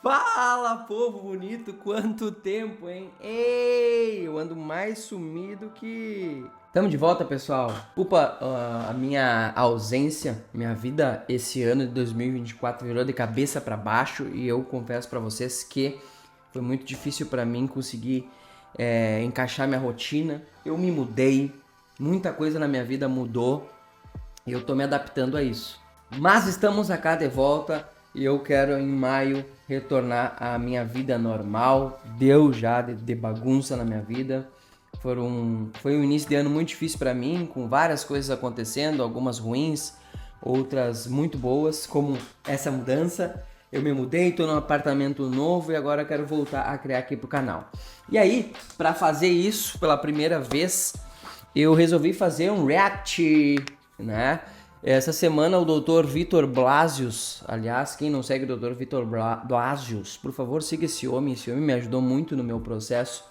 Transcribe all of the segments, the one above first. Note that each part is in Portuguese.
Fala, povo bonito, quanto tempo, hein? Ei, eu ando mais sumido que... Tamo de volta, pessoal. Desculpa a minha ausência, minha vida esse ano de 2024 virou de cabeça pra baixo e eu confesso pra vocês que foi muito difícil pra mim conseguir encaixar minha rotina. Eu me mudei, muita coisa na minha vida mudou e eu tô me adaptando a isso. Mas estamos acá de volta e eu quero em maio retornar à minha vida normal. Deu já de bagunça na minha vida. Foi um início de ano muito difícil para mim, com várias coisas acontecendo, algumas ruins, outras muito boas, como essa mudança. Eu me mudei, estou num apartamento novo e agora quero voltar a criar aqui pro canal. E aí, para fazer isso pela primeira vez, eu resolvi fazer um react, né? Essa semana o Dr. Vitor Blasius, aliás, quem não segue o Dr. Vitor Blasius, por favor siga esse homem me ajudou muito no meu processo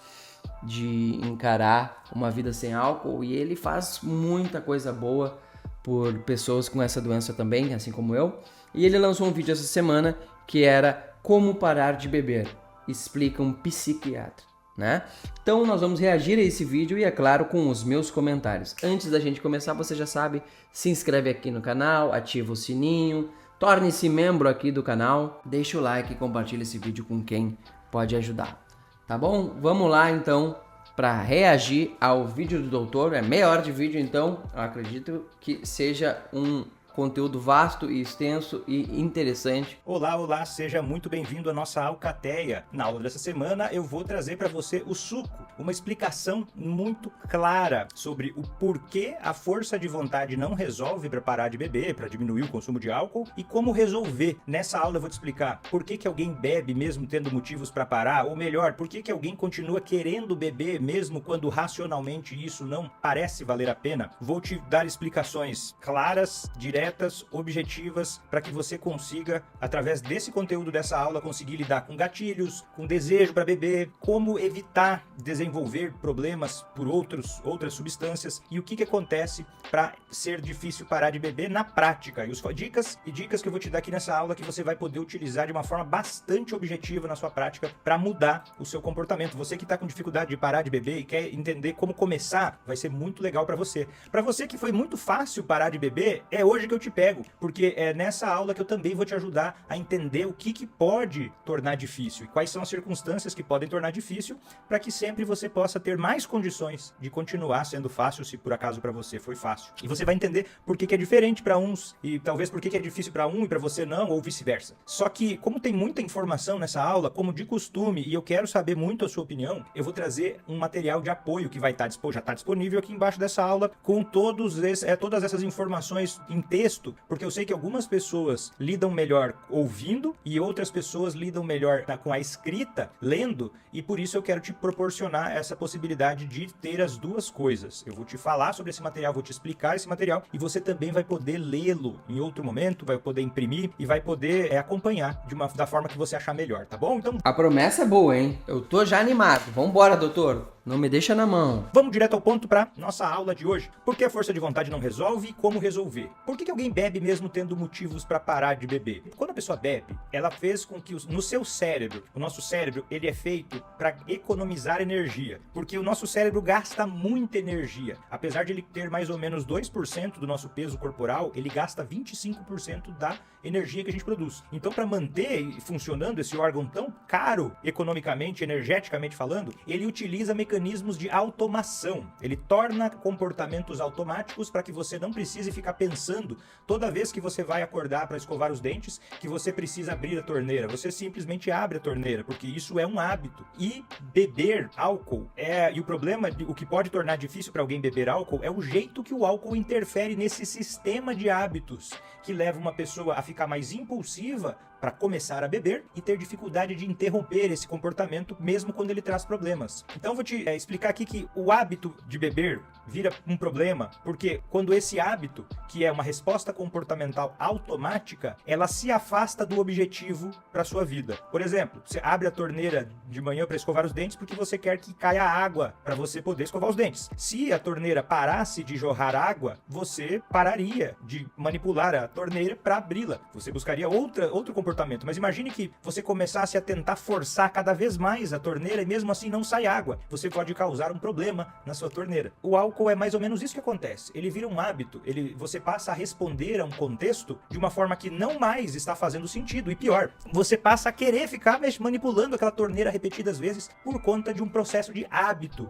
de encarar uma vida sem álcool e ele faz muita coisa boa por pessoas com essa doença também, assim como eu. E ele lançou um vídeo essa semana que era Como Parar de Beber, explica um psiquiatra. Né? Então nós vamos reagir a esse vídeo e é claro com os meus comentários. Antes da gente começar, você já sabe, se inscreve aqui no canal, ativa o sininho, torne-se membro aqui do canal, deixa o like e compartilha esse vídeo com quem pode ajudar. Tá bom? Vamos lá então para reagir ao vídeo do doutor. É meia hora de vídeo, então eu acredito que seja um conteúdo vasto e extenso e interessante. Olá, seja muito bem-vindo à nossa Alcateia. Na aula dessa semana eu vou trazer para você o suco, uma explicação muito clara sobre o porquê a força de vontade não resolve para parar de beber, para diminuir o consumo de álcool e como resolver. Nessa aula eu vou te explicar por que alguém bebe mesmo tendo motivos para parar, ou melhor, por que alguém continua querendo beber mesmo quando racionalmente isso não parece valer a pena. Vou te dar explicações claras, diretas, objetivas, para que você consiga, através desse conteúdo dessa aula, conseguir lidar com gatilhos, com desejo para beber, como evitar desenvolver problemas por outras substâncias e o que acontece para ser difícil parar de beber na prática. E dicas que eu vou te dar aqui nessa aula que você vai poder utilizar de uma forma bastante objetiva na sua prática para mudar o seu comportamento. Você que está com dificuldade de parar de beber e quer entender como começar, vai ser muito legal para você. Para você que foi muito fácil parar de beber, é hoje que eu te pego, porque é nessa aula que eu também vou te ajudar a entender o que pode tornar difícil e quais são as circunstâncias que podem tornar difícil para que sempre você possa ter mais condições de continuar sendo fácil, se por acaso para você foi fácil. E você vai entender por que é diferente para uns e talvez por que é difícil para um e para você não, ou vice-versa. Só que como tem muita informação nessa aula, como de costume, e eu quero saber muito a sua opinião, eu vou trazer um material de apoio que vai estar já está disponível aqui embaixo dessa aula com todas essas informações em texto, porque eu sei que algumas pessoas lidam melhor ouvindo e outras pessoas lidam melhor com a escrita, lendo, e por isso eu quero te proporcionar essa possibilidade de ter as duas coisas. Eu vou te falar sobre esse material, vou te explicar esse material e você também vai poder lê-lo em outro momento, vai poder imprimir e vai poder acompanhar da forma que você achar melhor, tá bom? Então, a promessa é boa, hein? Eu tô já animado. Vambora, doutor. Não me deixa na mão. Vamos direto ao ponto para nossa aula de hoje. Por que a força de vontade não resolve e como resolver? Por que alguém bebe mesmo tendo motivos para parar de beber? Quando a pessoa bebe, ela fez com que no seu cérebro, o nosso cérebro, ele é feito para economizar energia, porque o nosso cérebro gasta muita energia. Apesar de ele ter mais ou menos 2% do nosso peso corporal, ele gasta 25% da energia que a gente produz. Então, para manter funcionando esse órgão tão caro, economicamente, energeticamente falando, ele utiliza mecanismos de automação. Ele torna comportamentos automáticos para que você não precise ficar pensando toda vez que você vai acordar para escovar os dentes que você precisa abrir a torneira. Você simplesmente abre a torneira, porque isso é um hábito. E beber álcool e o problema, o que pode tornar difícil para alguém beber álcool é o jeito que o álcool interfere nesse sistema de hábitos que leva uma pessoa a ficar mais impulsiva para começar a beber e ter dificuldade de interromper esse comportamento mesmo quando ele traz problemas. Então eu vou te explicar aqui que o hábito de beber vira um problema, porque quando esse hábito, que é uma resposta comportamental automática, ela se afasta do objetivo para sua vida. Por exemplo, você abre a torneira de manhã para escovar os dentes porque você quer que caia água para você poder escovar os dentes. Se a torneira parasse de jorrar água, você pararia de manipular a torneira para abri-la. Você buscaria outro comportamento comportamento, mas imagine que você começasse a tentar forçar cada vez mais a torneira e mesmo assim não sai água. Você pode causar um problema na sua torneira. O álcool é mais ou menos isso que acontece. Ele vira um hábito, você passa a responder a um contexto de uma forma que não mais está fazendo sentido. E pior, você passa a querer ficar manipulando aquela torneira repetidas vezes por conta de um processo de hábito.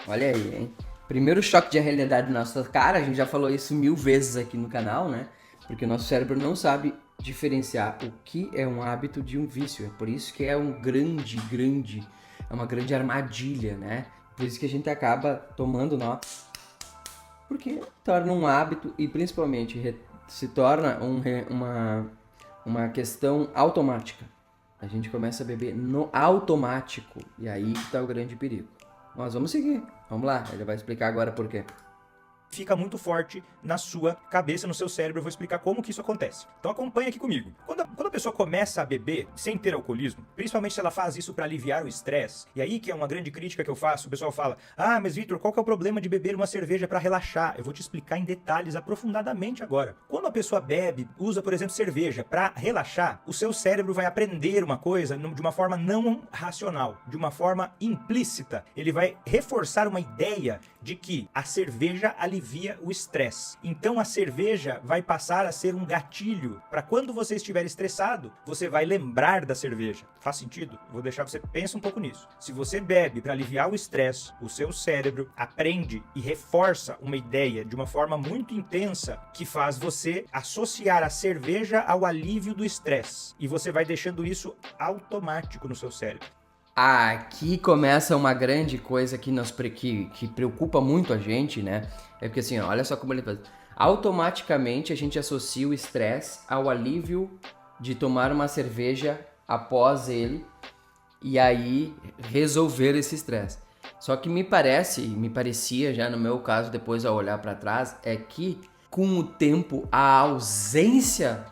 Olha aí, hein? Primeiro choque de realidade na nossa cara, a gente já falou isso 1000 vezes aqui no canal, né? Porque o nosso cérebro não sabe diferenciar o que é um hábito de um vício. É por isso que é uma grande armadilha, né? Por isso que a gente acaba tomando nó, porque torna um hábito e principalmente se torna uma questão automática. A gente começa a beber no automático e aí está o grande perigo. Mas vamos seguir, vamos lá, ele vai explicar agora por quê. Fica muito forte na sua cabeça, no seu cérebro. Eu vou explicar como que isso acontece. Então acompanha aqui comigo. Quando a pessoa começa a beber sem ter alcoolismo, principalmente se ela faz isso para aliviar o estresse, e aí que é uma grande crítica que eu faço, o pessoal fala: ah, mas Vitor, qual que é o problema de beber uma cerveja para relaxar? Eu vou te explicar em detalhes, aprofundadamente agora. Quando a pessoa bebe, usa, por exemplo, cerveja para relaxar, o seu cérebro vai aprender uma coisa de uma forma não racional, de uma forma implícita. Ele vai reforçar uma ideia de que a cerveja alivia o estresse. Então a cerveja vai passar a ser um gatilho para quando você estiver estressado, você vai lembrar da cerveja. Faz sentido? Vou deixar você pensar um pouco nisso. Se você bebe para aliviar o estresse, o seu cérebro aprende e reforça uma ideia de uma forma muito intensa que faz você associar a cerveja ao alívio do estresse. E você vai deixando isso automático no seu cérebro. Aqui começa uma grande coisa que preocupa muito a gente, né? É porque assim, ó, olha só como ele faz. Automaticamente a gente associa o estresse ao alívio de tomar uma cerveja após ele e aí resolver esse estresse. Só que me parecia já no meu caso, depois ao olhar para trás, é que com o tempo a ausência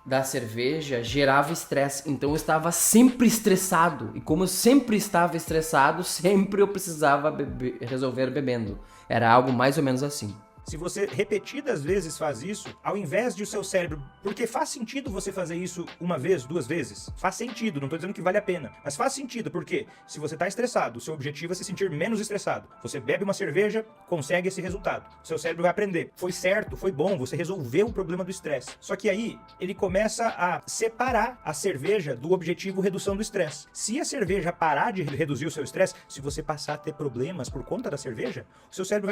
da cerveja gerava estresse, então eu estava sempre estressado, e como eu sempre estava estressado, sempre eu precisava resolver bebendo. Era algo mais ou menos assim. Se você repetidas vezes faz isso, ao invés de o seu cérebro... Porque faz sentido você fazer isso uma vez, 2 vezes. Faz sentido, não estou dizendo que vale a pena. Mas faz sentido, porque se você está estressado, o seu objetivo é se sentir menos estressado. Você bebe uma cerveja, consegue esse resultado. O seu cérebro vai aprender. Foi certo, foi bom, você resolveu o problema do estresse. Só que aí, ele começa a separar a cerveja do objetivo redução do estresse. Se a cerveja parar de reduzir o seu estresse, se você passar a ter problemas por conta da cerveja, o seu cérebro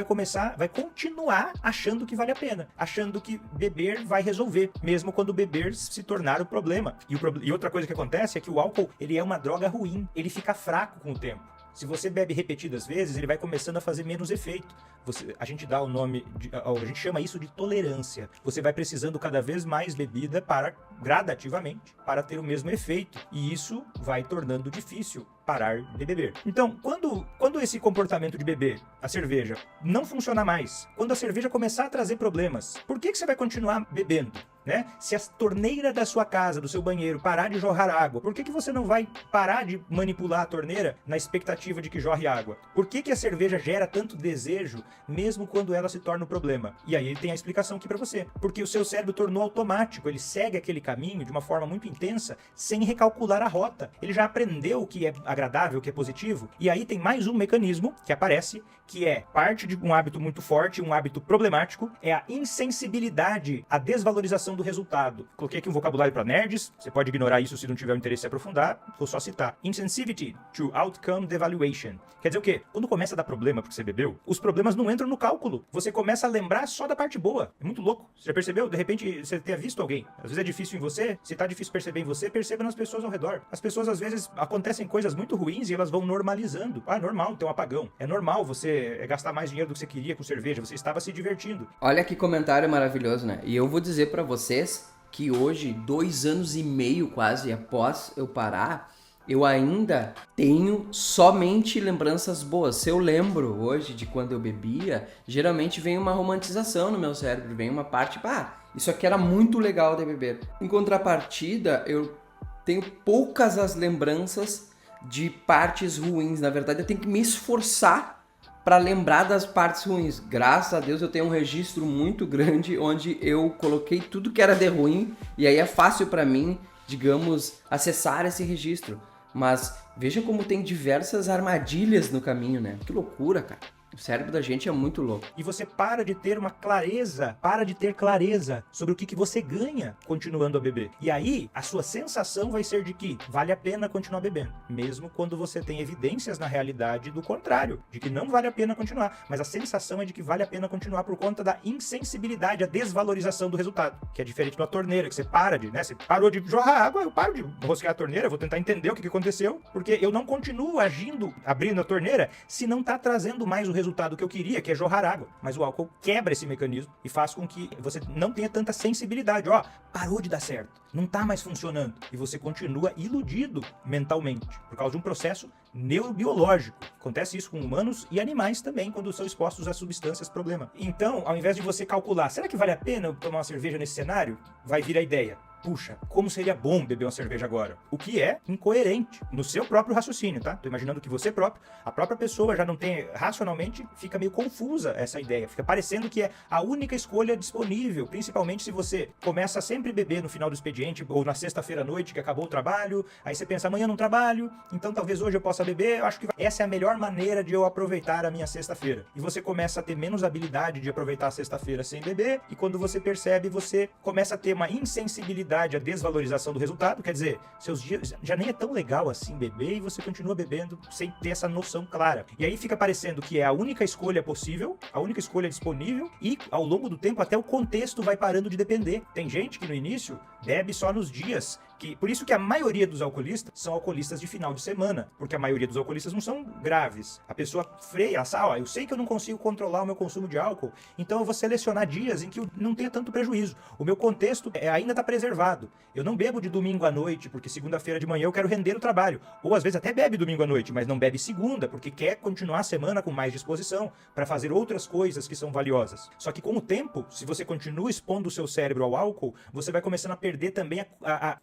vai continuar achando que vale a pena, achando que beber vai resolver, mesmo quando beber se tornar o problema. E outra coisa que acontece é que o álcool, ele é uma droga ruim, ele fica fraco com o tempo. Se você bebe repetidas vezes, ele vai começando a fazer menos efeito. A gente dá o nome, a gente chama isso de tolerância. Você vai precisando cada vez mais bebida gradativamente, para ter o mesmo efeito. E isso vai tornando difícil parar de beber. Então, quando esse comportamento de beber a cerveja não funcionar mais, quando a cerveja começar a trazer problemas, por que você vai continuar bebendo? Né? Se a torneira da sua casa, do seu banheiro, parar de jorrar água, por que você não vai parar de manipular a torneira na expectativa de que jorre água? Por que a cerveja gera tanto desejo, mesmo quando ela se torna um problema? E aí tem a explicação aqui pra você. Porque o seu cérebro tornou automático, ele segue aquele caminho de uma forma muito intensa, sem recalcular a rota. Ele já aprendeu o que é agradável, o que é positivo, e aí tem mais um mecanismo que aparece, que é parte de um hábito muito forte, um hábito problemático, é a insensibilidade à desvalorização do resultado. Coloquei aqui um vocabulário para nerds, você pode ignorar isso se não tiver o interesse em aprofundar, vou só citar. Insensitivity to outcome devaluation. Quer dizer o quê? Quando começa a dar problema porque você bebeu, os problemas não entram no cálculo. Você começa a lembrar só da parte boa. É muito louco. Você já percebeu? De repente, você tenha visto alguém. Às vezes é difícil em você. Se tá difícil perceber em você, perceba nas pessoas ao redor. As pessoas, às vezes, acontecem coisas muito ruins e elas vão normalizando. Ah, é normal ter um apagão. É normal você gastar mais dinheiro do que você queria com cerveja. Você estava se divertindo. Olha que comentário maravilhoso, né? E eu vou dizer pra vocês que hoje, 2 anos e meio quase após eu parar, eu ainda tenho somente lembranças boas. Se eu lembro hoje de quando eu bebia, geralmente vem uma romantização no meu cérebro, vem uma parte, isso aqui era muito legal de beber. Em contrapartida, eu tenho poucas as lembranças de partes ruins. Na verdade, eu tenho que me esforçar para lembrar das partes ruins. Graças a Deus eu tenho um registro muito grande onde eu coloquei tudo que era de ruim e aí é fácil para mim digamos, acessar esse registro. Mas veja como tem diversas armadilhas no caminho, né? Que loucura, cara. O cérebro da gente é muito louco. E você para de ter clareza sobre o que você ganha continuando a beber. E aí, a sua sensação vai ser de que vale a pena continuar bebendo. Mesmo quando você tem evidências na realidade do contrário, de que não vale a pena continuar. Mas a sensação é de que vale a pena continuar por conta da insensibilidade, a desvalorização do resultado. Que é diferente da torneira, que você para de, né? Você parou de jorrar água, eu paro de rosquear a torneira, eu vou tentar entender o que aconteceu, porque eu não continuo agindo, abrindo a torneira, se não tá trazendo mais o resultado que eu queria, que é jorrar água. Mas o álcool quebra esse mecanismo e faz com que você não tenha tanta sensibilidade. Ó, parou de dar certo, não tá mais funcionando. E você continua iludido mentalmente, por causa de um processo neurobiológico. Acontece isso com humanos e animais também, quando são expostos a substâncias problema. Então, ao invés de você calcular, será que vale a pena eu tomar uma cerveja nesse cenário? Vai vir a ideia. Puxa, como seria bom beber uma cerveja agora? O que é incoerente no seu próprio raciocínio, tá? Tô imaginando que você próprio, a própria pessoa já não tem, racionalmente, fica meio confusa essa ideia. Fica parecendo que é a única escolha disponível, principalmente se você começa a sempre beber no final do expediente ou na sexta-feira à noite que acabou o trabalho, aí você pensa, amanhã não trabalho, então talvez hoje eu possa beber, eu acho que essa é a melhor maneira de eu aproveitar a minha sexta-feira. E você começa a ter menos habilidade de aproveitar a sexta-feira sem beber, e quando você percebe, você começa a ter uma insensibilidade, a desvalorização do resultado, quer dizer, seus dias já nem é tão legal assim beber e você continua bebendo sem ter essa noção clara. E aí fica parecendo que é a única escolha possível, a única escolha disponível e ao longo do tempo até o contexto vai parando de depender. Tem gente que no início bebe só nos dias, por isso que a maioria dos alcoolistas são alcoolistas de final de semana, porque a maioria dos alcoolistas não são graves. A pessoa freia, ela sabe, ó, eu sei que eu não consigo controlar o meu consumo de álcool, então eu vou selecionar dias em que eu não tenha tanto prejuízo. O meu contexto ainda está preservado. Eu não bebo de domingo à noite, porque segunda-feira de manhã eu quero render o trabalho. Ou às vezes até bebe domingo à noite, mas não bebe segunda, porque quer continuar a semana com mais disposição para fazer outras coisas que são valiosas. Só que com o tempo, se você continua expondo o seu cérebro ao álcool, você vai começando a perder também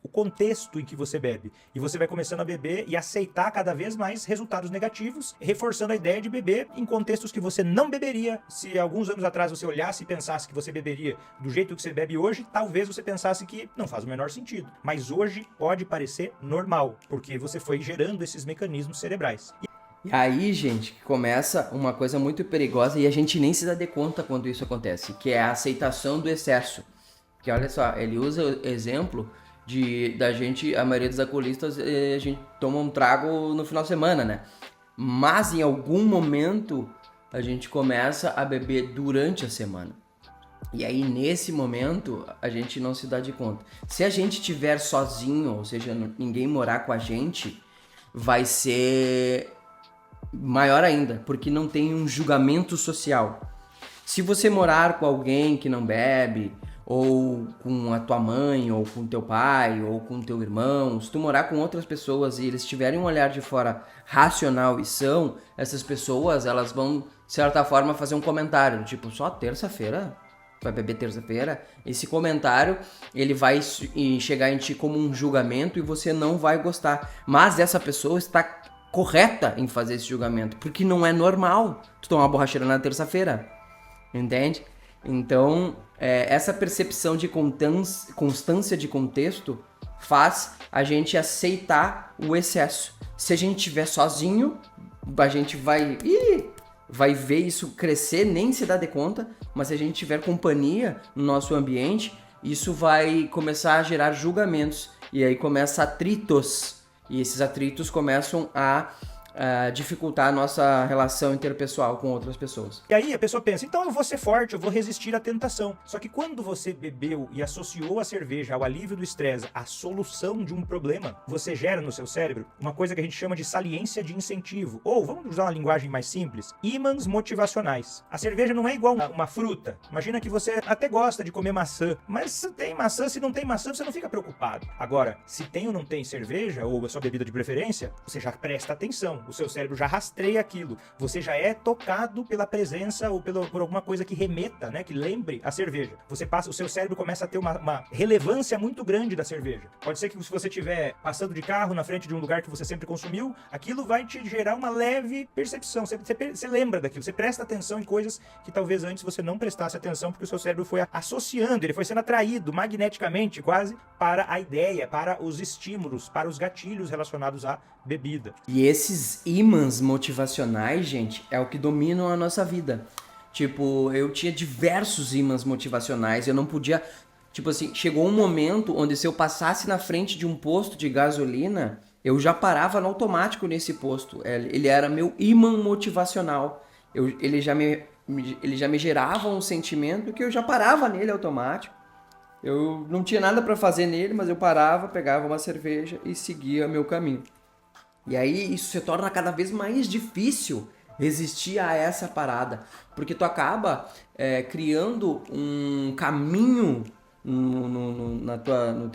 o contexto em que você bebe. E você vai começando a beber e aceitar cada vez mais resultados negativos, reforçando a ideia de beber em contextos que você não beberia. Se alguns anos atrás você olhasse e pensasse que você beberia do jeito que você bebe hoje, talvez você pensasse que não faz o menor sentido. Mas hoje pode parecer normal, porque você foi gerando esses mecanismos cerebrais. E aí, gente, começa uma coisa muito perigosa e a gente nem se dá de conta quando isso acontece, que é a aceitação do excesso. Que olha só, ele usa o exemplo da gente, a maioria dos alcoolistas, a gente toma um trago no final de semana, né? Mas em algum momento a gente começa a beber durante a semana. E aí nesse momento a gente não se dá de conta. Se a gente estiver sozinho, ou seja, ninguém morar com a gente, vai ser maior ainda, porque não tem um julgamento social. Se você morar com alguém que não bebe, ou com a tua mãe, ou com teu pai, ou com teu irmão, se tu morar com outras pessoas e eles tiverem um olhar de fora racional e são, essas pessoas, elas vão, de certa forma, fazer um comentário, tipo, só terça-feira? Vai beber terça-feira? Esse comentário, ele vai chegar em ti como um julgamento e você não vai gostar. Mas essa pessoa está correta em fazer esse julgamento, porque não é normal tu tomar uma borracheira na terça-feira, entende? Então, essa percepção de constância de contexto faz a gente aceitar o excesso. Se a gente estiver sozinho, a gente vai ver isso crescer, nem se dar de conta, mas se a gente tiver companhia no nosso ambiente, isso vai começar a gerar julgamentos, e aí começa atritos, e esses atritos começam a dificultar a nossa relação interpessoal com outras pessoas. E aí a pessoa pensa, então eu vou ser forte, eu vou resistir à tentação. Só que quando você bebeu e associou a cerveja ao alívio do estresse, à solução de um problema, você gera no seu cérebro uma coisa que a gente chama de saliência de incentivo. Ou, vamos usar uma linguagem mais simples, ímãs motivacionais. A cerveja não é igual uma fruta. Imagina que você até gosta de comer maçã, mas se tem maçã, se não tem maçã, você não fica preocupado. Agora, se tem ou não tem cerveja, ou a sua bebida de preferência, você já presta atenção. o seu cérebro já rastreia aquilo. Você já é tocado pela presença ou por alguma coisa que remeta, né, que lembre a cerveja. O seu cérebro começa a ter uma relevância muito grande da cerveja. Pode ser que se você estiver passando de carro na frente de um lugar que você sempre consumiu, aquilo vai te gerar uma leve percepção. Você lembra daquilo, você presta atenção em coisas que talvez antes você não prestasse atenção, porque o seu cérebro foi associando, ele foi sendo atraído magneticamente quase para a ideia, para os estímulos, para os gatilhos relacionados à bebida. E esses ímãs motivacionais, gente, é o que dominam a nossa vida. Tipo, eu tinha diversos ímãs motivacionais, eu não podia... Tipo assim, chegou um momento onde se eu passasse na frente de um posto de gasolina, eu já parava no automático nesse posto. Ele era meu ímã motivacional. Ele já me gerava um sentimento que eu já parava nele automático. Eu não tinha nada para fazer nele, mas eu parava, pegava uma cerveja e seguia meu caminho. E aí isso se torna cada vez mais difícil resistir a essa parada, porque tu acaba criando um caminho no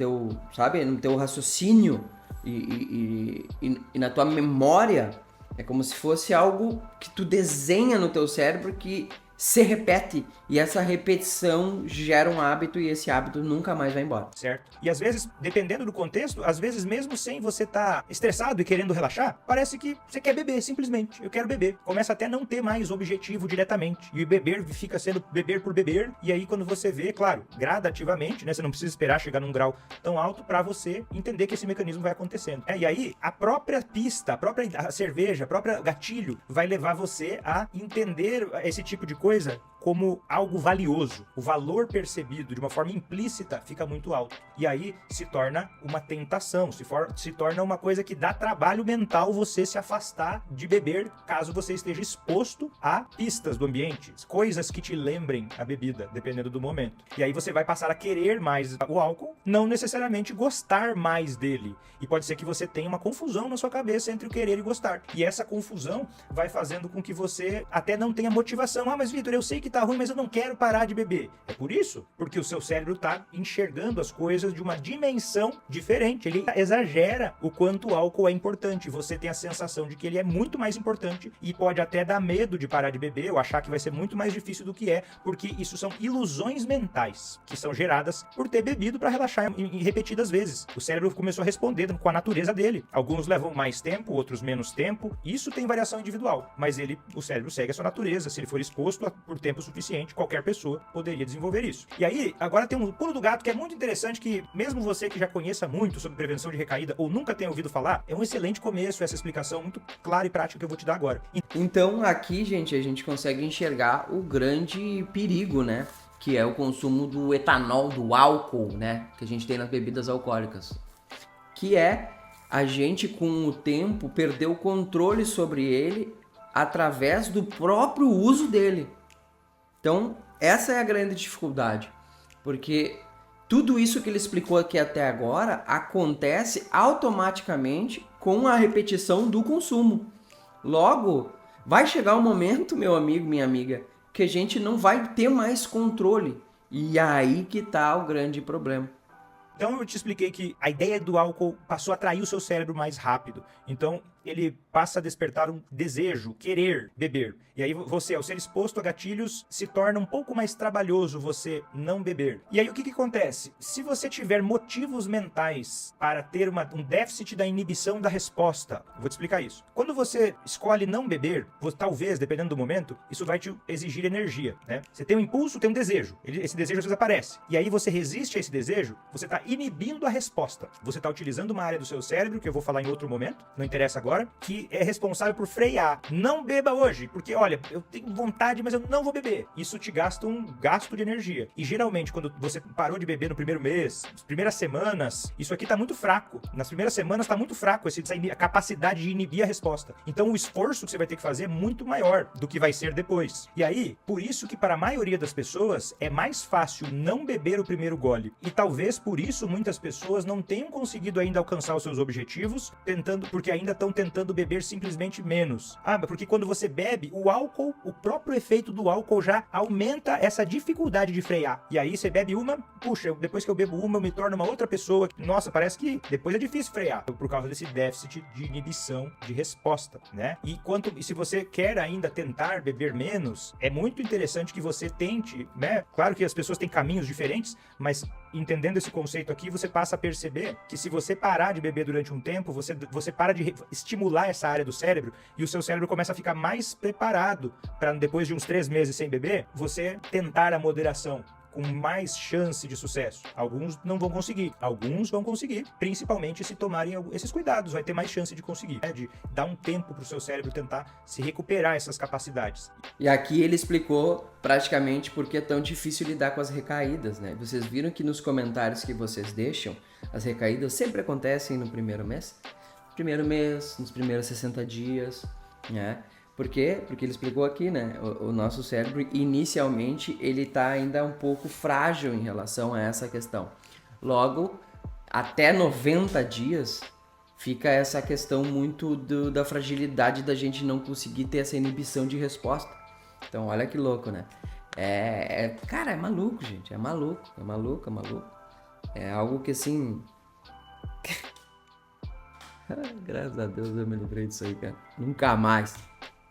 teu raciocínio e na tua memória. É como se fosse algo que tu desenha no teu cérebro que se repete, e essa repetição gera um hábito, e esse hábito nunca mais vai embora. Certo. E às vezes, dependendo do contexto, às vezes mesmo sem você estar estressado e querendo relaxar, parece que você quer beber, simplesmente. Eu quero beber. Começa até a não ter mais objetivo diretamente. E beber fica sendo beber por beber, e aí quando você vê, claro, gradativamente, né, você não precisa esperar chegar num grau tão alto para você entender que esse mecanismo vai acontecendo. E aí, a própria pista, a cerveja, a própria gatilho vai levar você a entender esse tipo de coisa como algo valioso. O valor percebido de uma forma implícita fica muito alto. E aí se torna uma tentação, se torna uma coisa que dá trabalho mental você se afastar de beber, caso você esteja exposto a pistas do ambiente, coisas que te lembrem a bebida, dependendo do momento. E aí você vai passar a querer mais o álcool, não necessariamente gostar mais dele. E pode ser que você tenha uma confusão na sua cabeça entre o querer e gostar. E essa confusão vai fazendo com que você até não tenha motivação. Ah, mas Vitor, eu sei que tá ruim, mas eu não quero parar de beber. É por isso? Porque o seu cérebro tá enxergando as coisas de uma dimensão diferente. Ele exagera o quanto o álcool é importante. Você tem a sensação de que ele é muito mais importante e pode até dar medo de parar de beber ou achar que vai ser muito mais difícil do que é, porque isso são ilusões mentais que são geradas por ter bebido para relaxar em repetidas vezes. O cérebro começou a responder com a natureza dele. Alguns levam mais tempo, outros menos tempo. Isso tem variação individual, mas o cérebro segue a sua natureza. Se ele for exposto por tempo suficiente, qualquer pessoa poderia desenvolver isso. E aí, agora tem um pulo do gato que é muito interessante, que mesmo você que já conheça muito sobre prevenção de recaída ou nunca tenha ouvido falar, é um excelente começo essa explicação muito clara e prática que eu vou te dar agora. Então aqui, gente, a gente consegue enxergar o grande perigo, né? Que é o consumo do etanol, do álcool, né? Que a gente tem nas bebidas alcoólicas. Que é a gente, com o tempo, perder o controle sobre ele através do próprio uso dele. Então, essa é a grande dificuldade, porque tudo isso que ele explicou aqui até agora acontece automaticamente com a repetição do consumo. Logo, vai chegar um momento, meu amigo, minha amiga, que a gente não vai ter mais controle. E aí que tá o grande problema. Então eu te expliquei que a ideia do álcool passou a atrair o seu cérebro mais rápido. Então ele passa a despertar um desejo, querer beber. E aí você, ao ser exposto a gatilhos, se torna um pouco mais trabalhoso você não beber. E aí o que acontece? Se você tiver motivos mentais para ter um déficit da inibição da resposta, vou te explicar isso. Quando você escolhe não beber, talvez, dependendo do momento, isso vai te exigir energia, né? Você tem um impulso, tem um desejo. Esse desejo às vezes aparece. E aí você resiste a esse desejo, você está inibindo a resposta. Você está utilizando uma área do seu cérebro, que eu vou falar em outro momento, não interessa agora, que é responsável por frear. Não beba hoje, porque olha, eu tenho vontade, mas eu não vou beber. Isso te gasta um gasto de energia. E geralmente, quando você parou de beber no primeiro mês, nas primeiras semanas, isso aqui tá muito fraco. Nas primeiras semanas tá muito fraco a capacidade de inibir a resposta. Então o esforço que você vai ter que fazer é muito maior do que vai ser depois. E aí, por isso que para a maioria das pessoas é mais fácil não beber o primeiro gole. E talvez por isso muitas pessoas não tenham conseguido ainda alcançar os seus objetivos, porque ainda estão tentando beber simplesmente menos. Porque quando você bebe, o álcool, o próprio efeito do álcool já aumenta essa dificuldade de frear. E aí você bebe uma, puxa, depois que eu bebo uma, eu me torno uma outra pessoa. Nossa, parece que depois é difícil frear, por causa desse déficit de inibição de resposta, né? E se você quer ainda tentar beber menos, é muito interessante que você tente, né? Claro que as pessoas têm caminhos diferentes, mas entendendo esse conceito aqui, você passa a perceber que se você parar de beber durante um tempo, você para de estimular essa área do cérebro e o seu cérebro começa a ficar mais preparado para, depois de uns 3 meses sem beber, você tentar a moderação com mais chance de sucesso. Alguns não vão conseguir, alguns vão conseguir, principalmente se tomarem esses cuidados, vai ter mais chance de conseguir, né? De dar um tempo para o seu cérebro tentar se recuperar essas capacidades. E aqui ele explicou praticamente por que é tão difícil lidar com as recaídas, né? Vocês viram que nos comentários que vocês deixam, as recaídas sempre acontecem no primeiro mês, nos primeiros 60 dias, né? Por quê? Porque ele explicou aqui, né? O nosso cérebro, inicialmente, ele está ainda um pouco frágil em relação a essa questão. Logo, até 90 dias, fica essa questão muito da fragilidade da gente não conseguir ter essa inibição de resposta. Então, olha que louco, né? Cara, é maluco, gente. É maluco. É algo que, assim... Graças a Deus eu me livrei disso aí, cara. Nunca mais.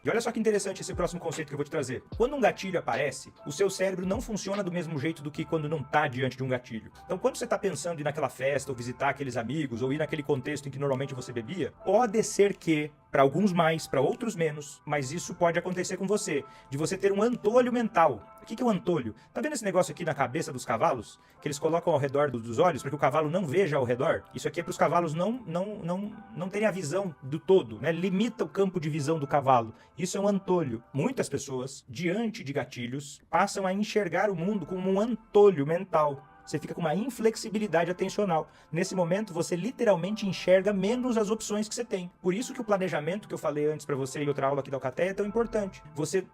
E olha só que interessante esse próximo conceito que eu vou te trazer. Quando um gatilho aparece, o seu cérebro não funciona do mesmo jeito do que quando não está diante de um gatilho. Então, quando você está pensando em ir naquela festa, ou visitar aqueles amigos, ou ir naquele contexto em que normalmente você bebia, pode ser que, para alguns mais, para outros menos, mas isso pode acontecer com você, de você ter um antolho mental. O que é um antolho? Tá vendo esse negócio aqui na cabeça dos cavalos? Que eles colocam ao redor dos olhos para que o cavalo não veja ao redor? Isso aqui é para os cavalos não terem a visão do todo, né? Limita o campo de visão do cavalo. Isso é um antolho. Muitas pessoas, diante de gatilhos, passam a enxergar o mundo como um antolho mental. Você fica com uma inflexibilidade atencional. Nesse momento, você literalmente enxerga menos as opções que você tem. Por isso que o planejamento que eu falei antes para você em outra aula aqui da Alcateia é tão importante.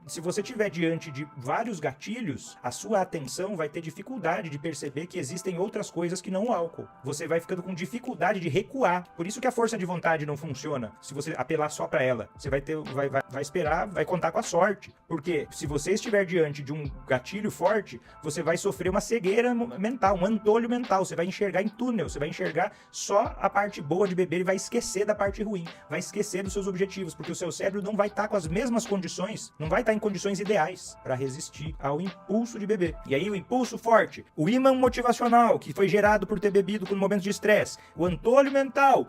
Se você estiver diante de vários gatilhos, a sua atenção vai ter dificuldade de perceber que existem outras coisas que não o álcool. Você vai ficando com dificuldade de recuar. Por isso que a força de vontade não funciona se você apelar só para ela. Você vai esperar, vai contar com a sorte. Porque se você estiver diante de um gatilho forte, você vai sofrer uma cegueira mental, um antolho mental. Você vai enxergar em túnel, você vai enxergar só a parte boa de beber e vai esquecer da parte ruim, vai esquecer dos seus objetivos, porque o seu cérebro não vai estar com as mesmas condições, não vai estar em condições ideais para resistir ao impulso de beber. E aí o impulso forte, o ímã motivacional que foi gerado por ter bebido com momentos de estresse, o antolho mental,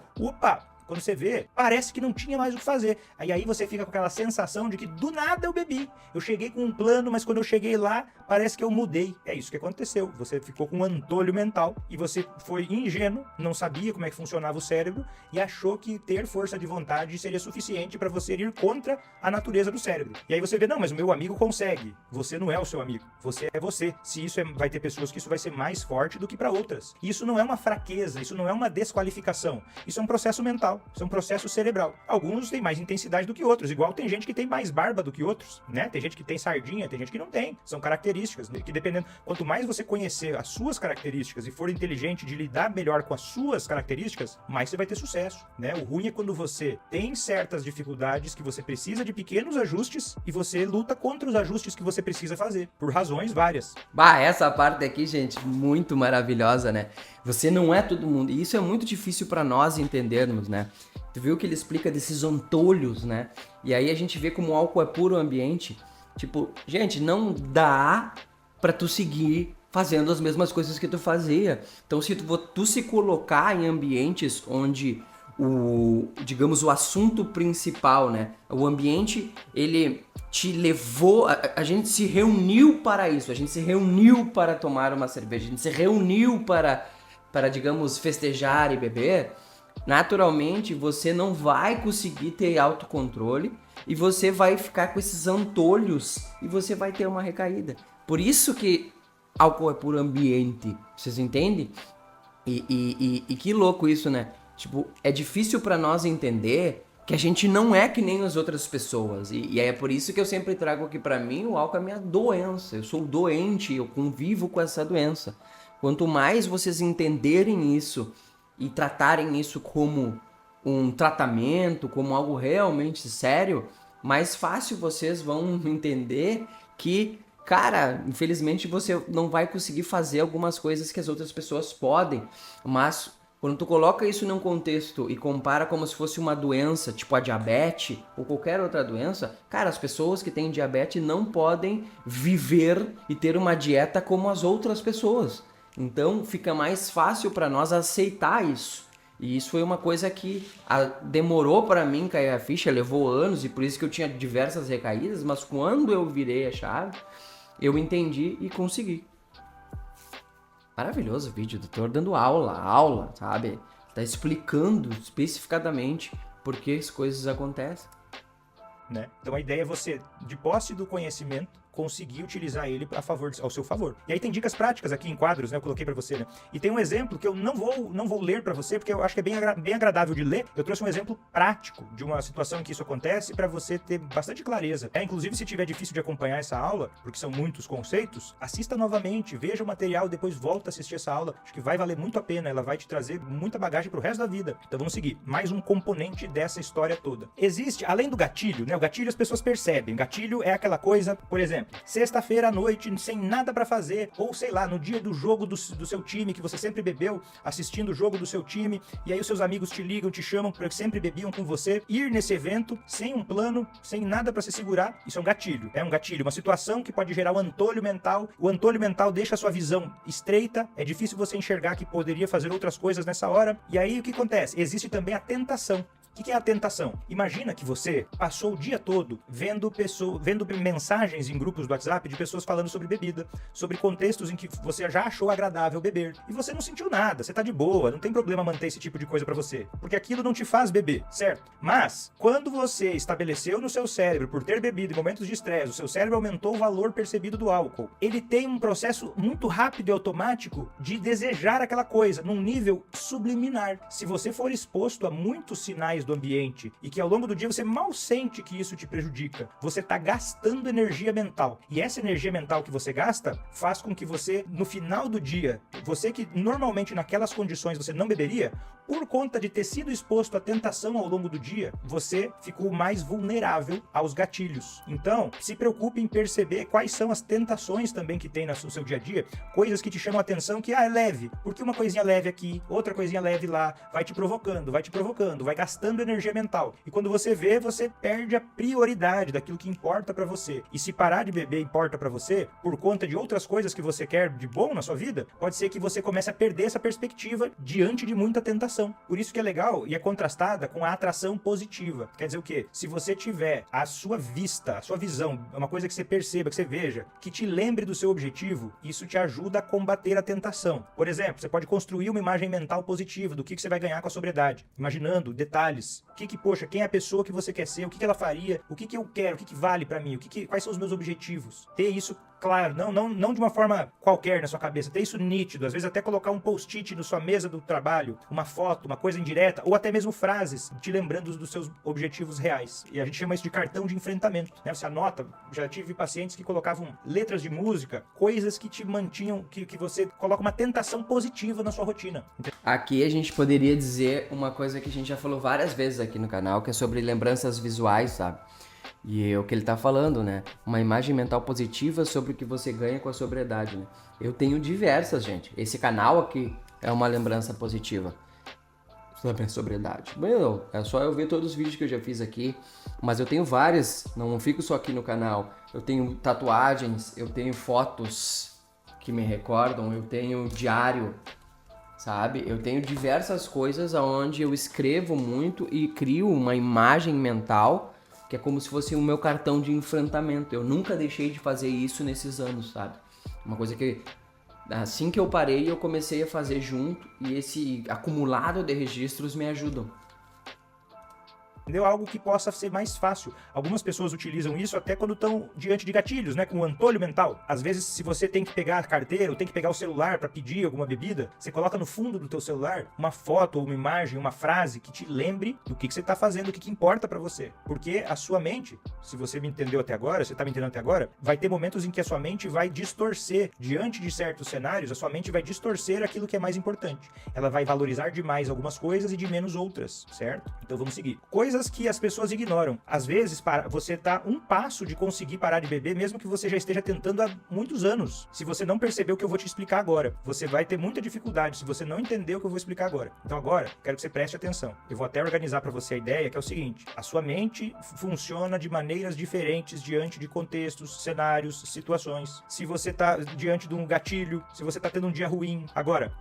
quando você vê, parece que não tinha mais o que fazer. Aí você fica com aquela sensação de que do nada eu bebi. Eu cheguei com um plano, mas quando eu cheguei lá, parece que eu mudei. É isso que aconteceu. Você ficou com um antolho mental e você foi ingênuo, não sabia como é que funcionava o cérebro e achou que ter força de vontade seria suficiente para você ir contra a natureza do cérebro. E aí você vê, não, mas o meu amigo consegue. Você não é o seu amigo. Você é você. Se isso vai ter pessoas que isso vai ser mais forte do que para outras. Isso não é uma fraqueza, isso não é uma desqualificação. Isso é um processo mental. Isso é um processo cerebral. Alguns têm mais intensidade do que outros. Igual tem gente que tem mais barba do que outros, né? Tem gente que tem sardinha, tem gente que não tem. São características, né? Que dependendo... Quanto mais você conhecer as suas características e for inteligente de lidar melhor com as suas características, mais você vai ter sucesso, né? O ruim é quando você tem certas dificuldades que você precisa de pequenos ajustes e você luta contra os ajustes que você precisa fazer, por razões várias. Essa parte aqui, gente, muito maravilhosa, né? Você não é todo mundo. E isso é muito difícil para nós entendermos, né? Tu viu que ele explica desses antolhos, né? E aí a gente vê como o álcool é puro ambiente. Tipo, gente, não dá pra tu seguir fazendo as mesmas coisas que tu fazia. Então, se tu se colocar em ambientes onde digamos, o assunto principal, né? O ambiente, ele te levou... A gente se reuniu para isso. A gente se reuniu para tomar uma cerveja. A gente se reuniu para digamos, festejar e beber. Naturalmente, você não vai conseguir ter autocontrole e você vai ficar com esses antolhos e você vai ter uma recaída. Por isso que álcool é por ambiente, vocês entendem? E que louco isso, né? Tipo, é difícil pra nós entender que a gente não é que nem as outras pessoas. E é por isso que eu sempre trago aqui pra mim, o álcool é a minha doença. Eu sou doente, eu convivo com essa doença. Quanto mais vocês entenderem isso e tratarem isso como um tratamento, como algo realmente sério, mais fácil vocês vão entender que, cara, infelizmente você não vai conseguir fazer algumas coisas que as outras pessoas podem, mas quando tu coloca isso num contexto e compara como se fosse uma doença, tipo a diabetes ou qualquer outra doença, cara, as pessoas que têm diabetes não podem viver e ter uma dieta como as outras pessoas. Então fica mais fácil para nós aceitar isso. E isso foi uma coisa que demorou para mim cair a ficha, levou anos e por isso que eu tinha diversas recaídas, mas quando eu virei a chave, eu entendi e consegui. Maravilhoso o vídeo, doutor dando aula, sabe? Tá explicando especificadamente por que as coisas acontecem. Né? Então a ideia é você, de posse do conhecimento, conseguir utilizar ele ao seu favor. E aí tem dicas práticas aqui em quadros, né? Eu coloquei para você, né? E tem um exemplo que eu não vou ler para você, porque eu acho que é bem agradável de ler. Eu trouxe um exemplo prático de uma situação em que isso acontece para você ter bastante clareza. Inclusive, se tiver difícil de acompanhar essa aula, porque são muitos conceitos, assista novamente, veja o material, depois volta a assistir essa aula. Acho que vai valer muito a pena, ela vai te trazer muita bagagem pro resto da vida. Então vamos seguir. Mais um componente dessa história toda. Existe, além do gatilho, né? O gatilho as pessoas percebem. O gatilho é aquela coisa, por exemplo, sexta-feira à noite, sem nada pra fazer, ou sei lá, no dia do jogo do seu time, que você sempre bebeu, assistindo o jogo do seu time, e aí os seus amigos te ligam, te chamam, porque sempre bebiam com você, ir nesse evento, sem um plano, sem nada pra se segurar, isso é um gatilho. É um gatilho, uma situação que pode gerar um antolho mental. O antolho mental deixa a sua visão estreita, é difícil você enxergar que poderia fazer outras coisas nessa hora, e aí o que acontece? Existe também a tentação. O que é a tentação? Imagina que você passou o dia todo vendo mensagens em grupos do WhatsApp de pessoas falando sobre bebida, sobre contextos em que você já achou agradável beber, e você não sentiu nada, você tá de boa, não tem problema manter esse tipo de coisa pra você, porque aquilo não te faz beber, certo? Mas, quando você estabeleceu no seu cérebro, por ter bebido em momentos de estresse, o seu cérebro aumentou o valor percebido do álcool, ele tem um processo muito rápido e automático de desejar aquela coisa, num nível subliminar. Se você for exposto a muitos sinais do ambiente e que ao longo do dia você mal sente que isso te prejudica, você está gastando energia mental. E essa energia mental que você gasta faz com que você, no final do dia, você que normalmente naquelas condições você não beberia, por conta de ter sido exposto à tentação ao longo do dia, você ficou mais vulnerável aos gatilhos. Então, se preocupe em perceber quais são as tentações também que tem no seu dia a dia, coisas que te chamam a atenção que é leve, porque uma coisinha leve aqui, outra coisinha leve lá, vai te provocando, vai gastando energia mental. E quando você vê, você perde a prioridade daquilo que importa pra você. E se parar de beber importa pra você, por conta de outras coisas que você quer de bom na sua vida, pode ser que você comece a perder essa perspectiva diante de muita tentação. Por isso que é legal e é contrastada com a atração positiva. Quer dizer o quê? Se você tiver a sua vista, a sua visão, uma coisa que você perceba, que você veja, que te lembre do seu objetivo, isso te ajuda a combater a tentação. Por exemplo, você pode construir uma imagem mental positiva do que você vai ganhar com a sobriedade, imaginando detalhes. Poxa, quem é a pessoa que você quer ser, o que ela faria, o que eu quero, o que vale pra mim, quais são os meus objetivos. Ter isso claro, não de uma forma qualquer na sua cabeça, ter isso nítido, às vezes até colocar um post-it na sua mesa do trabalho, uma foto, uma coisa indireta, ou até mesmo frases te lembrando dos seus objetivos reais. E a gente chama isso de cartão de enfrentamento, né? Você anota, já tive pacientes que colocavam letras de música, coisas que te mantinham, que você coloca uma tentação positiva na sua rotina. Aqui a gente poderia dizer uma coisa que a gente já falou várias vezes aqui no canal, que é sobre lembranças visuais, sabe? E é o que ele tá falando, né? Uma imagem mental positiva sobre o que você ganha com a sobriedade, né? Eu tenho diversas, gente. Esse canal aqui é uma lembrança positiva sobre a sobriedade. Meu, é só eu ver todos os vídeos que eu já fiz aqui. Mas eu tenho várias, não fico só aqui no canal. Eu tenho tatuagens, eu tenho fotos que me recordam, eu tenho diário, sabe? Eu tenho diversas coisas onde eu escrevo muito e crio uma imagem mental que é como se fosse o meu cartão de enfrentamento. Eu nunca deixei de fazer isso nesses anos, sabe? Uma coisa que, assim que eu parei, eu comecei a fazer junto, e esse acumulado de registros me ajudam. entendeu? Algo que possa ser mais fácil. Algumas pessoas utilizam isso até quando estão diante de gatilhos, né, com o antolho mental. Às vezes, se você tem que pegar a carteira ou tem que pegar o celular para pedir alguma bebida, você coloca no fundo do teu celular uma foto ou uma imagem, uma frase que te lembre do que você está fazendo, o que importa para você. Porque a sua mente, se você me entendeu até agora, você está me entendendo até agora, vai ter momentos em que a sua mente vai distorcer, diante de certos cenários, a sua mente vai distorcer aquilo que é mais importante. Ela vai valorizar demais algumas coisas e de menos outras, certo? Então vamos seguir. Coisas que as pessoas ignoram. Às vezes, você está um passo de conseguir parar de beber, mesmo que você já esteja tentando há muitos anos. Se você não percebeu o que eu vou te explicar agora, você vai ter muita dificuldade se você não entender o que eu vou explicar agora. Então agora, quero que você preste atenção. Eu vou até organizar para você a ideia, que é o seguinte: a sua mente funciona de maneiras diferentes diante de contextos, cenários, situações. Se você está diante de um gatilho, se você está tendo um dia ruim. Agora,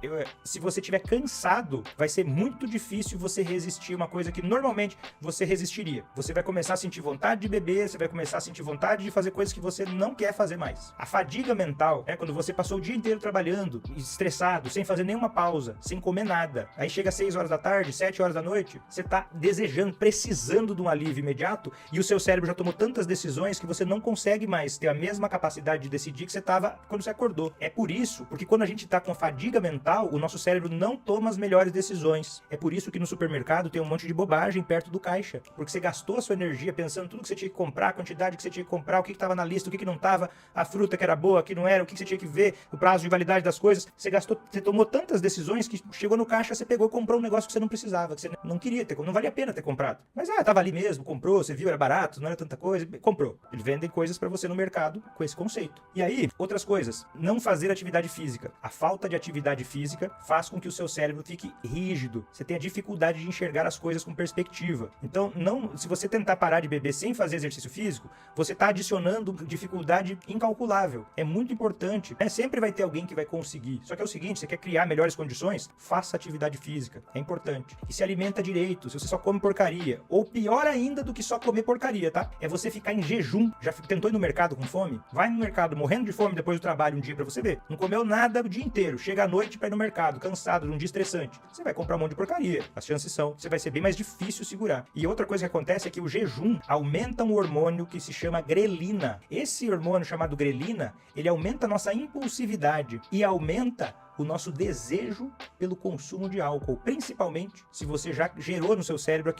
se você estiver cansado, vai ser muito difícil você resistir a uma coisa que normalmente você resistiria. Você vai começar a sentir vontade de beber, você vai começar a sentir vontade de fazer coisas que você não quer fazer mais. A fadiga mental é quando você passou o dia inteiro trabalhando, estressado, sem fazer nenhuma pausa, sem comer nada. Aí chega às 6 horas da tarde, 7 horas da noite, você tá desejando, precisando de um alívio imediato e o seu cérebro já tomou tantas decisões que você não consegue mais ter a mesma capacidade de decidir que você tava quando você acordou. É por isso, porque quando a gente tá com fadiga mental, o nosso cérebro não toma as melhores decisões. É por isso que no supermercado tem um monte de bobagem perto do caixa, porque você gastou a sua energia pensando tudo que você tinha que comprar, a quantidade que você tinha que comprar, o que estava na lista, o que não estava, a fruta que era boa, que não era, o que você tinha que ver, o prazo de validade das coisas. Você tomou tantas decisões que chegou no caixa, você pegou e comprou um negócio que você não precisava, que você não queria ter, não valia a pena ter comprado. Mas tava ali mesmo, comprou, você viu, era barato, não era tanta coisa, comprou. Eles vendem coisas para você no mercado com esse conceito. E aí, outras coisas, não fazer atividade física. A falta de atividade física faz com que o seu cérebro fique rígido. Você tenha dificuldade de enxergar as coisas com perspectiva. Então, se você tentar parar de beber sem fazer exercício físico, você está adicionando dificuldade incalculável. É muito importante, né? Sempre vai ter alguém que vai conseguir. Só que é o seguinte, você quer criar melhores condições? Faça atividade física. É importante. E se alimenta direito. Se você só come porcaria, ou pior ainda do que só comer porcaria, tá? É você ficar em jejum. Já tentou ir no mercado com fome? Vai no mercado morrendo de fome depois do trabalho um dia pra você ver. Não comeu nada o dia inteiro. Chega à noite pra ir no mercado, cansado, num dia estressante. Você vai comprar um monte de porcaria. As chances são que você vai ser bem mais difícil segurar. E outra coisa que acontece é que o jejum aumenta um hormônio que se chama grelina. Esse hormônio chamado grelina, ele aumenta a nossa impulsividade e aumenta o nosso desejo pelo consumo de álcool, principalmente se você já gerou no seu cérebro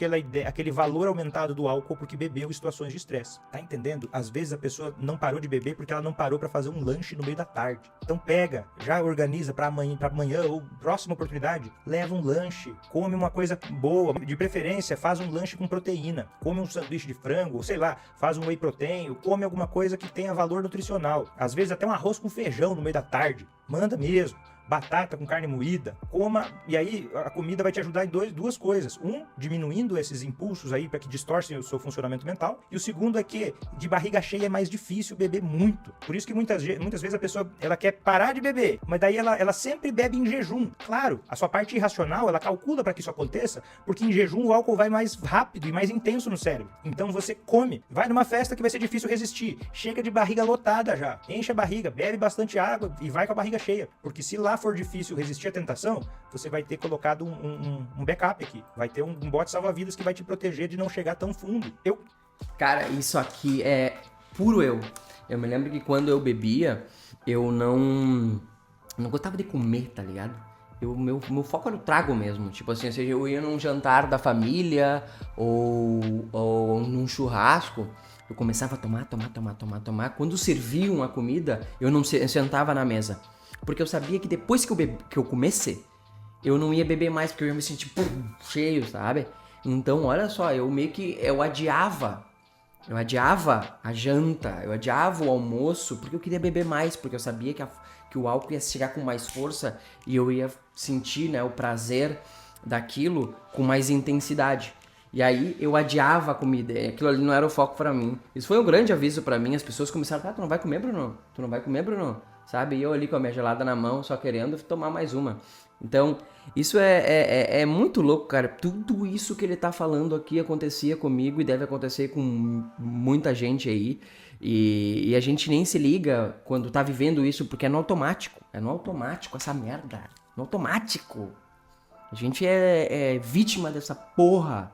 aquele valor aumentado do álcool porque bebeu em situações de estresse. Tá entendendo? Às vezes a pessoa não parou de beber porque ela não parou para fazer um lanche no meio da tarde. Então pega, já organiza para amanhã ou próxima oportunidade, leva um lanche, come uma coisa boa, de preferência faz um lanche com proteína, come um sanduíche de frango, ou sei lá, faz um whey protein, come alguma coisa que tenha valor nutricional. Às vezes até um arroz com feijão no meio da tarde. Manda mesmo. Batata com carne moída, coma, e aí a comida vai te ajudar em duas coisas. Diminuindo esses impulsos aí para que distorcem o seu funcionamento mental, e o segundo é que de barriga cheia é mais difícil beber muito. Por isso que muitas vezes a pessoa ela quer parar de beber, mas daí ela sempre bebe em jejum. Claro, a sua parte irracional, ela calcula para que isso aconteça, porque em jejum o álcool vai mais rápido e mais intenso no cérebro. Então você come, vai numa festa que vai ser difícil resistir, chega de barriga lotada já, enche a barriga, bebe bastante água e vai com a barriga cheia, porque se lá for difícil resistir à tentação, você vai ter colocado um backup aqui. Vai ter um bote salva-vidas que vai te proteger de não chegar tão fundo. Cara, isso aqui é puro eu. Eu me lembro que quando eu bebia, eu não gostava de comer, tá ligado? Meu foco era o trago mesmo. Tipo assim, seja eu ia num jantar da família ou num churrasco, eu começava a tomar. Quando serviam a comida, eu não sentava na mesa. Porque eu sabia que depois que eu comesse, eu não ia beber mais, porque eu ia me sentir cheio, sabe? Então, olha só, eu adiava a janta, eu adiava o almoço, porque eu queria beber mais, porque eu sabia que o álcool ia chegar com mais força e eu ia sentir, né, o prazer daquilo com mais intensidade. E aí eu adiava a comida, e aquilo ali não era o foco pra mim. Isso foi um grande aviso pra mim, as pessoas começaram, tu não vai comer, Bruno? Tu não vai comer, Bruno? Sabe? E eu ali com a minha gelada na mão, só querendo tomar mais uma. Então, isso é muito louco, cara. Tudo isso que ele tá falando aqui acontecia comigo e deve acontecer com muita gente aí. E a gente nem se liga quando tá vivendo isso, porque é no automático. É no automático essa merda. No automático. A gente é vítima dessa porra.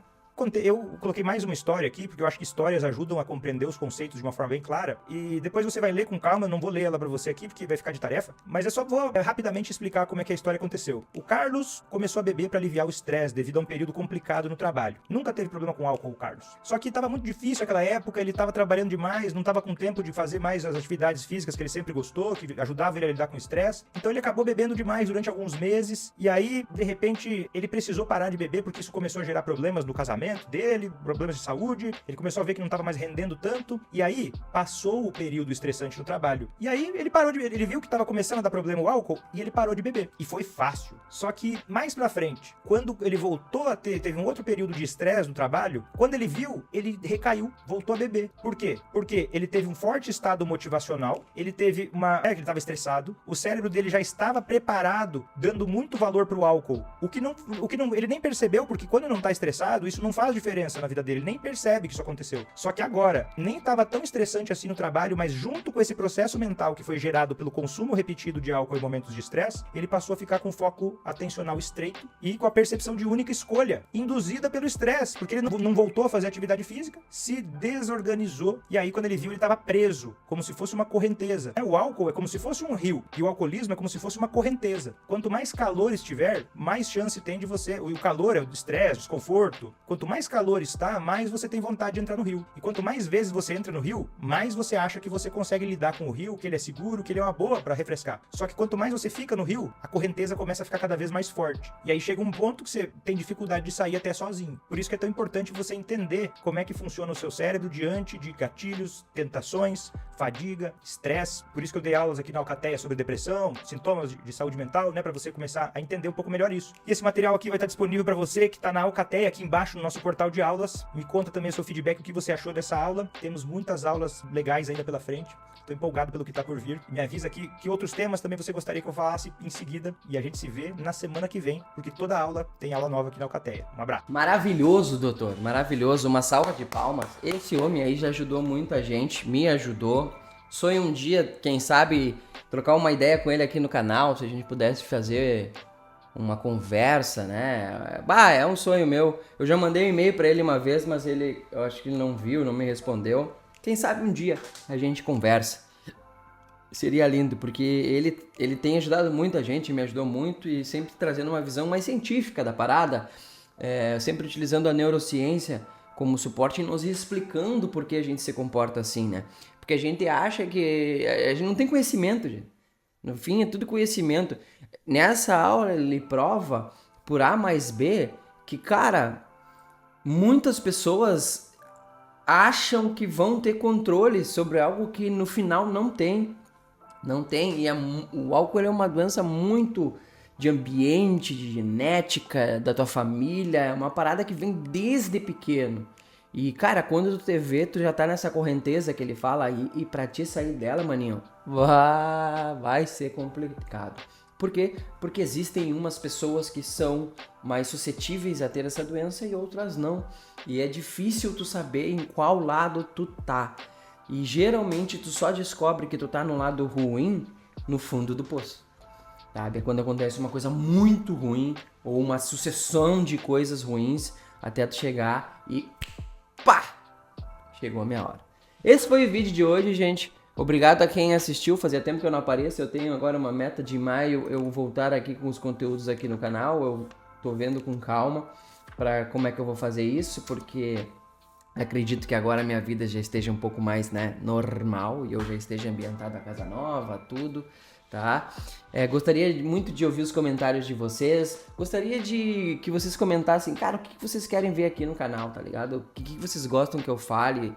Eu coloquei mais uma história aqui, porque eu acho que histórias ajudam a compreender os conceitos de uma forma bem clara, e depois você vai ler com calma, eu não vou ler ela pra você aqui, porque vai ficar de tarefa, mas vou rapidamente explicar como é que a história aconteceu. O Carlos começou a beber para aliviar o estresse devido a um período complicado no trabalho. Nunca teve problema com álcool, o Carlos. Só que tava muito difícil aquela época, ele tava trabalhando demais, não tava com tempo de fazer mais as atividades físicas que ele sempre gostou, que ajudava ele a lidar com o estresse. Então ele acabou bebendo demais durante alguns meses, e aí, de repente, ele precisou parar de beber porque isso começou a gerar problemas no casamento dele, problemas de saúde, ele começou a ver que não tava mais rendendo tanto, e aí passou o período estressante no trabalho. E aí ele parou de beber, ele viu que tava começando a dar problema o álcool, e ele parou de beber. E foi fácil. Só que mais pra frente, quando ele voltou a teve um outro período de estresse no trabalho, quando ele viu, ele recaiu, voltou a beber. Por quê? Porque ele teve um forte estado motivacional, ele teve ele estava estressado, o cérebro dele já estava preparado, dando muito valor pro álcool. O que não, ele nem percebeu, porque quando ele não tá estressado, isso não faz diferença na vida dele, ele nem percebe que isso aconteceu. Só que agora, nem estava tão estressante assim no trabalho, mas junto com esse processo mental que foi gerado pelo consumo repetido de álcool em momentos de estresse, ele passou a ficar com foco atencional estreito e com a percepção de única escolha, induzida pelo estresse, porque ele não voltou a fazer atividade física, se desorganizou, e aí quando ele viu, ele estava preso, como se fosse uma correnteza. O álcool é como se fosse um rio, e o alcoolismo é como se fosse uma correnteza. Quanto mais calor estiver, mais chance tem de você... O calor é o estresse, o desconforto. Quanto mais calor está, mais você tem vontade de entrar no rio. E quanto mais vezes você entra no rio, mais você acha que você consegue lidar com o rio, que ele é seguro, que ele é uma boa para refrescar. Só que quanto mais você fica no rio, a correnteza começa a ficar cada vez mais forte. E aí chega um ponto que você tem dificuldade de sair até sozinho. Por isso que é tão importante você entender como é que funciona o seu cérebro diante de gatilhos, tentações, fadiga, estresse. Por isso que eu dei aulas aqui na Alcateia sobre depressão, sintomas de saúde mental, né, para você começar a entender um pouco melhor isso. E esse material aqui vai estar disponível para você que está na Alcateia, aqui embaixo no nosso portal de aulas. Me conta também o seu feedback, o que você achou dessa aula. Temos muitas aulas legais ainda pela frente. Estou empolgado pelo que está por vir. Me avisa aqui que outros temas também você gostaria que eu falasse em seguida. E a gente se vê na semana que vem, porque toda aula tem aula nova aqui na Alcateia. Um abraço. Maravilhoso, doutor. Maravilhoso. Uma salva de palmas. Esse homem aí já ajudou muita gente. Me ajudou. Sonho um dia, quem sabe, trocar uma ideia com ele aqui no canal. Se a gente pudesse fazer uma conversa, né? É um sonho meu. Eu já mandei um e-mail pra ele uma vez, mas eu acho que ele não viu, não me respondeu. Quem sabe um dia a gente conversa. Seria lindo, porque ele tem ajudado muita gente, me ajudou muito e sempre trazendo uma visão mais científica da parada, sempre utilizando a neurociência como suporte e nos explicando por que a gente se comporta assim, né? Porque a gente acha que a gente não tem conhecimento, gente. No fim, é tudo conhecimento. Nessa aula ele prova por A mais B que, cara, muitas pessoas acham que vão ter controle sobre algo que no final não tem. Não tem. E o álcool é uma doença muito de ambiente, de genética, da tua família. É uma parada que vem desde pequeno. E, cara, quando tu te vê, tu já tá nessa correnteza que ele fala e pra ti sair dela, maninho, vai ser complicado. Por quê? Porque existem umas pessoas que são mais suscetíveis a ter essa doença e outras não. E é difícil tu saber em qual lado tu tá. E geralmente tu só descobre que tu tá no lado ruim no fundo do poço. Sabe? É quando acontece uma coisa muito ruim ou uma sucessão de coisas ruins até tu chegar e pá! Chegou a minha hora. Esse foi o vídeo de hoje, gente. Obrigado a quem assistiu, fazia tempo que eu não apareço, eu tenho agora uma meta de maio eu voltar aqui com os conteúdos aqui no canal, eu tô vendo com calma para como é que eu vou fazer isso, porque acredito que agora a minha vida já esteja um pouco mais, né, normal e eu já esteja ambientado na casa nova, tudo, tá? Gostaria muito de ouvir os comentários de vocês, gostaria de que vocês comentassem, cara, o que vocês querem ver aqui no canal, tá ligado? O que vocês gostam que eu fale?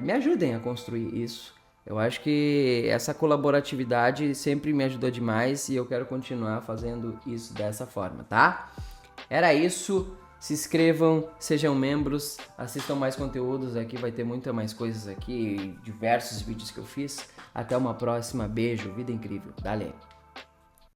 Me ajudem a construir isso. Eu acho que essa colaboratividade sempre me ajudou demais e eu quero continuar fazendo isso dessa forma, tá? Era isso. Se inscrevam, sejam membros, assistam mais conteúdos aqui, vai ter muita mais coisas aqui, diversos vídeos que eu fiz. Até uma próxima, beijo, vida incrível, dale!